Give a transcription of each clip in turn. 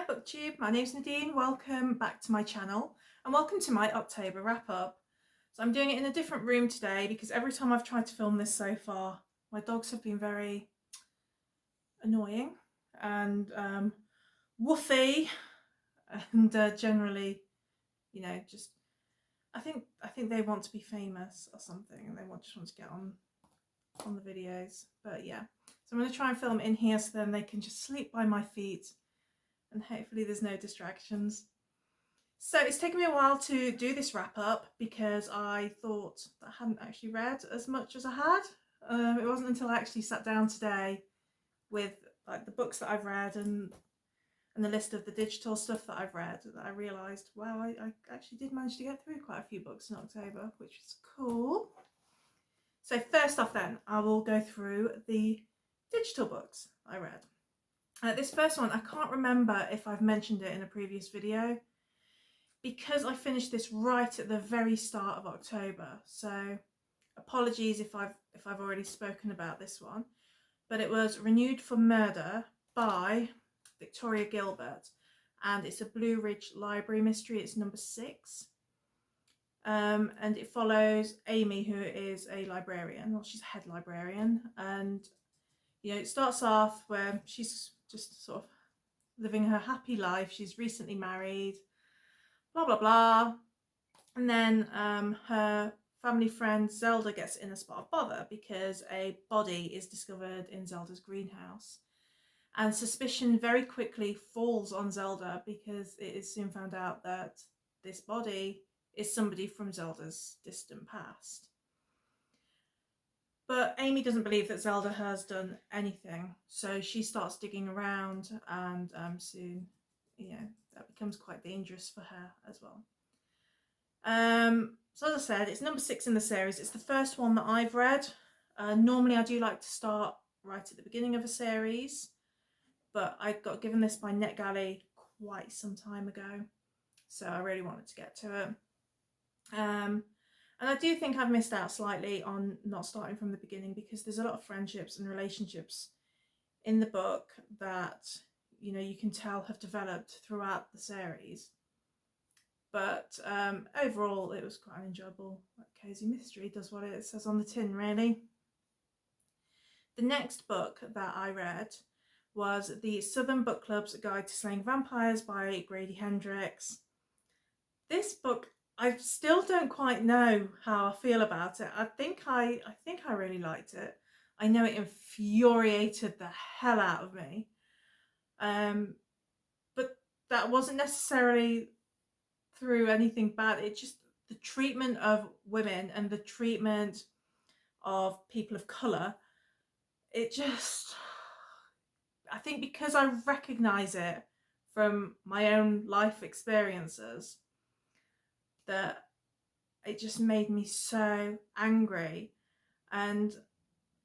Hi BookTube, my name's Nadine, welcome back to my channel and welcome to my October wrap up. So I'm doing it in a different room today because every time I've tried to film this so far, my dogs have been very annoying and woofy and generally, you know, just I think they want to be famous or something and they just want to get on the videos. But yeah, so I'm going to try and film in here so then they can just sleep by my feet and hopefully there's no distractions. So it's taken me a while to do this wrap up because I thought that I hadn't actually read as much as I had. It wasn't until I actually sat down today with like the books that I've read and the list of the digital stuff that I've read that I realised, wow, I actually did manage to get through quite a few books in October, which is cool. So first off then, I will go through the digital books I read. This first one, I can't remember if I've mentioned it in a previous video because I finished this right at the very start of October. So apologies if I've already spoken about this one, but it was Renewed for Murder by Victoria Gilbert, and it's a Blue Ridge Library mystery. It's number 6. And it follows Amy, who is a librarian. Well, she's a head librarian, and it starts off where she's just sort of living her happy life. She's recently married, blah blah blah, and then her family friend Zelda gets in a spot of bother because a body is discovered in Zelda's greenhouse, and suspicion very quickly falls on Zelda because it is soon found out that this body is somebody from Zelda's distant past. But Amy doesn't believe that Zelda has done anything, so she starts digging around, and soon, that becomes quite dangerous for her as well. So as I said, it's number 6 in the series. It's the first one that I've read. Normally I do like to start right at the beginning of a series, but I got given this by NetGalley quite some time ago, so I really wanted to get to it. And I do think I've missed out slightly on not starting from the beginning because there's a lot of friendships and relationships in the book that you can tell have developed throughout the series. But overall, it was quite an enjoyable, cozy mystery. Does what it says on the tin, really. The next book that I read was the Southern Book Club's Guide to Slaying Vampires by Grady Hendrix. This book, I still don't quite know how I feel about it. I think I really liked it. I know it infuriated the hell out of me. But that wasn't necessarily through anything bad. It just, the treatment of women and the treatment of people of colour, it just, I think because I recognise it from my own life experiences, that it just made me so angry. And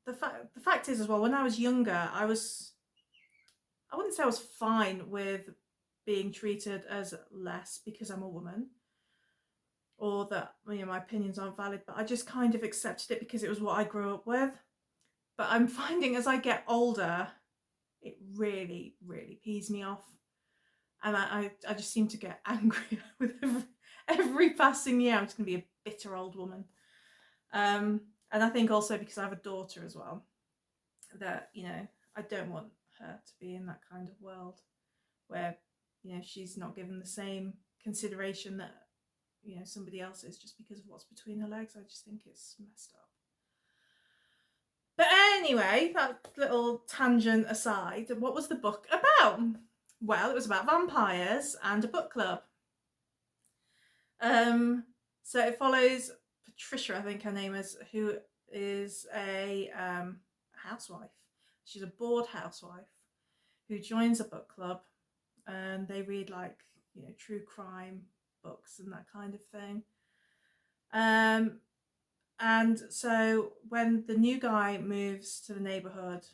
the fact is as well, when I was younger, I wouldn't say I was fine with being treated as less because I'm a woman, or that my opinions aren't valid, but I just kind of accepted it because it was what I grew up with. But I'm finding as I get older, it really, really pees me off, and I just seem to get angry with every passing year. I'm just gonna be a bitter old woman. And I think also because I have a daughter as well, that I don't want her to be in that kind of world where she's not given the same consideration that somebody else is just because of what's between her legs. I just think it's messed up. But anyway, that little tangent aside, what was the book about? Well, it was about vampires and a book club. So it follows Patricia, I think her name is, who is a housewife. She's a bored housewife who joins a book club, and they read true crime books and that kind of thing. And so when the new guy moves to the neighborhood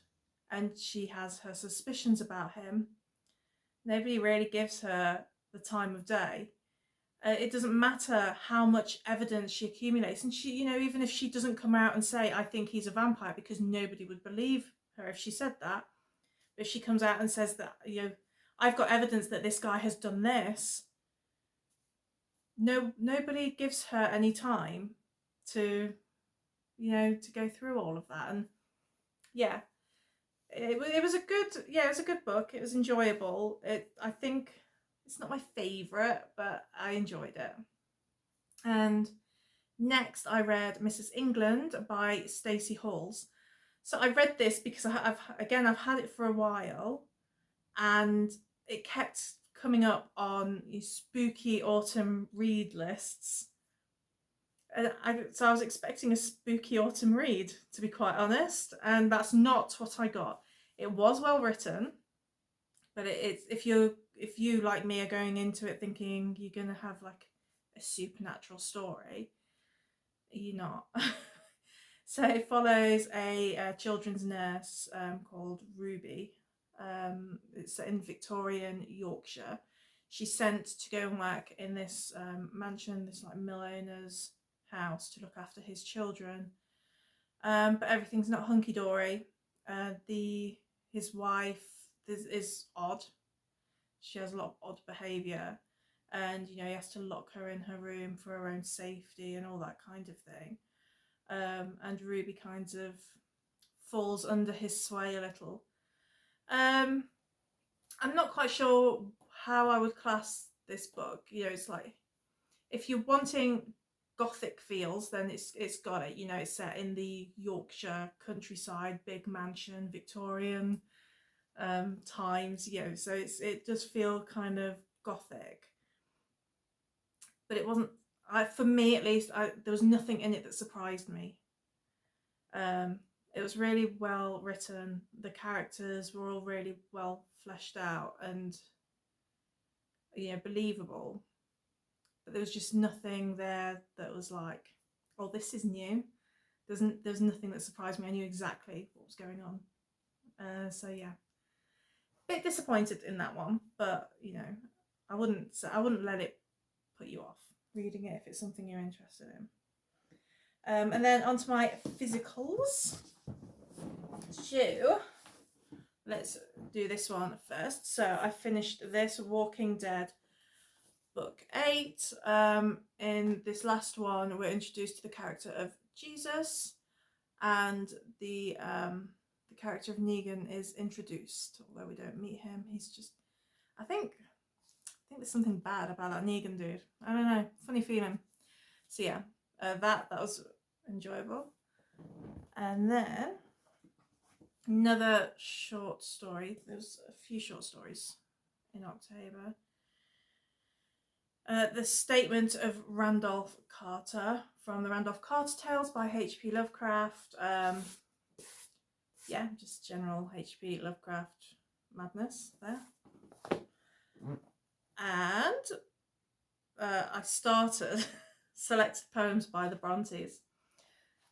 and she has her suspicions about him, nobody really gives her the time of day. It doesn't matter how much evidence she accumulates, and she, even if she doesn't come out and say, I think he's a vampire, because nobody would believe her if she said that. But if she comes out and says that, I've got evidence that this guy has done this. Nobody gives her any time to, to go through all of that. And yeah, it was a good book. It was enjoyable. I think it's not my favourite, but I enjoyed it. And next I read Mrs. England by Stacey Halls. So I read this because I've had it for a while, and it kept coming up on spooky autumn read lists. And so I was expecting a spooky autumn read, to be quite honest, and that's not what I got. It was well written, but it's if you like me are going into it thinking you're gonna have like a supernatural story, you're not. So it follows a children's nurse called Ruby. It's in Victorian Yorkshire. She's sent to go and work in this mansion, this like mill owner's house, to look after his children. But everything's not hunky dory. His wife is odd. She has a lot of odd behaviour, and he has to lock her in her room for her own safety and all that kind of thing. And Ruby kind of falls under his sway a little. I'm not quite sure how I would class this book. It's like, if you're wanting gothic feels, then it's got it. It's set in the Yorkshire countryside, big mansion, Victorian times. So it does feel kind of gothic, but it wasn't. For me, at least, there was nothing in it that surprised me. It was really well written. The characters were all really well fleshed out and believable. But there was just nothing there that was like, oh, this is new. There's nothing that surprised me. I knew exactly what was going on. So yeah, bit disappointed in that one, but I wouldn't let it put you off reading it if it's something you're interested in. And then onto my physicals. So let's do this one first. So I finished this Walking Dead book 8. In this last one, we're introduced to the character of Jesus, and the character of Negan is introduced, although we don't meet him. He's just, I think there's something bad about that Negan dude. I don't know, funny feeling. So yeah, that was enjoyable. And then another short story. There's a few short stories in October. The Statement of Randolph Carter from the Randolph Carter Tales by H.P. Lovecraft. Yeah, just general H.P. Lovecraft madness there. And I started Selected Poems by the Brontes.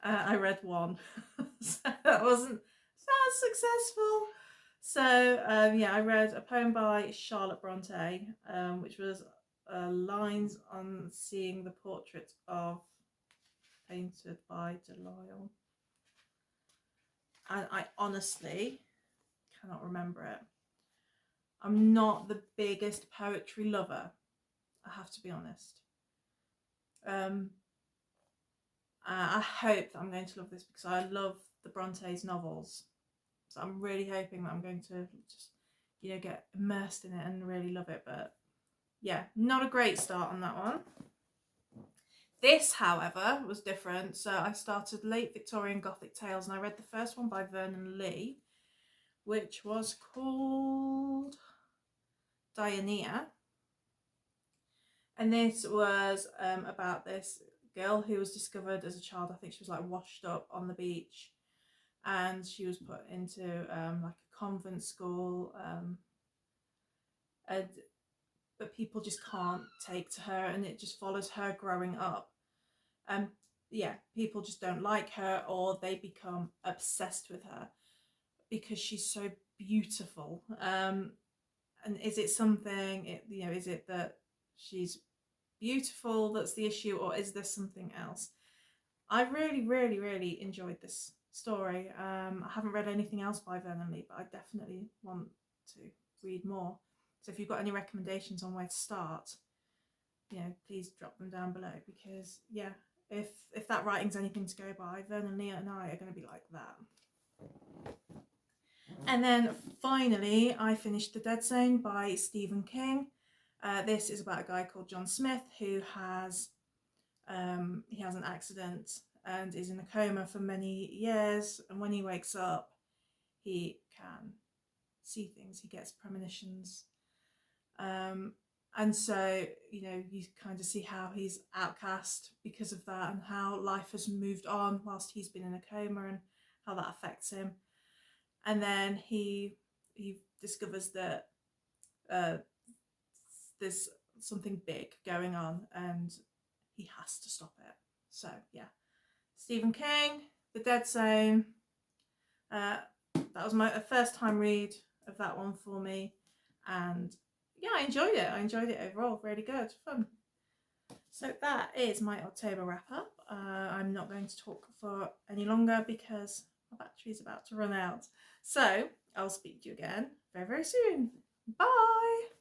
I read one, so that wasn't so successful. So yeah, I read a poem by Charlotte Bronte, which was Lines on Seeing the Portrait of, painted by Delisle. And I honestly cannot remember it. I'm not the biggest poetry lover, I have to be honest. I hope that I'm going to love this because I love the Brontes novels. So I'm really hoping that I'm going to just, get immersed in it and really love it. But yeah, not a great start on that one. This, however, was different. So I started Late Victorian Gothic Tales, and I read the first one by Vernon Lee, which was called Dionea. And this was about this girl who was discovered as a child. I think she was like washed up on the beach, and she was put into like a convent school, but people just can't take to her, and it just follows her growing up. Yeah, people just don't like her, or they become obsessed with her because she's so beautiful. And is it something? Is it that she's beautiful that's the issue, or is there something else? I really, really, really enjoyed this story. I haven't read anything else by Vernon Lee, but I definitely want to read more. So if you've got any recommendations on where to start, you know, please drop them down below, because yeah, if that writing's anything to go by, Vernon Leah and I are going to be like that. And then finally, I finished The Dead Zone by Stephen King. This is about a guy called John Smith who has he has an accident and is in a coma for many years. And when he wakes up, he can see things. He gets premonitions. And so, you know, you kind of see how he's outcast because of that, and how life has moved on whilst he's been in a coma, and how that affects him. And then he discovers that there's something big going on, and he has to stop it. So yeah, Stephen King, The Dead Zone. That was my first time read of that one for me, and yeah, I enjoyed it. I enjoyed it overall. Really good, fun. So that is my October wrap up. I'm not going to talk for any longer because my battery is about to run out. So I'll speak to you again very, very soon. Bye.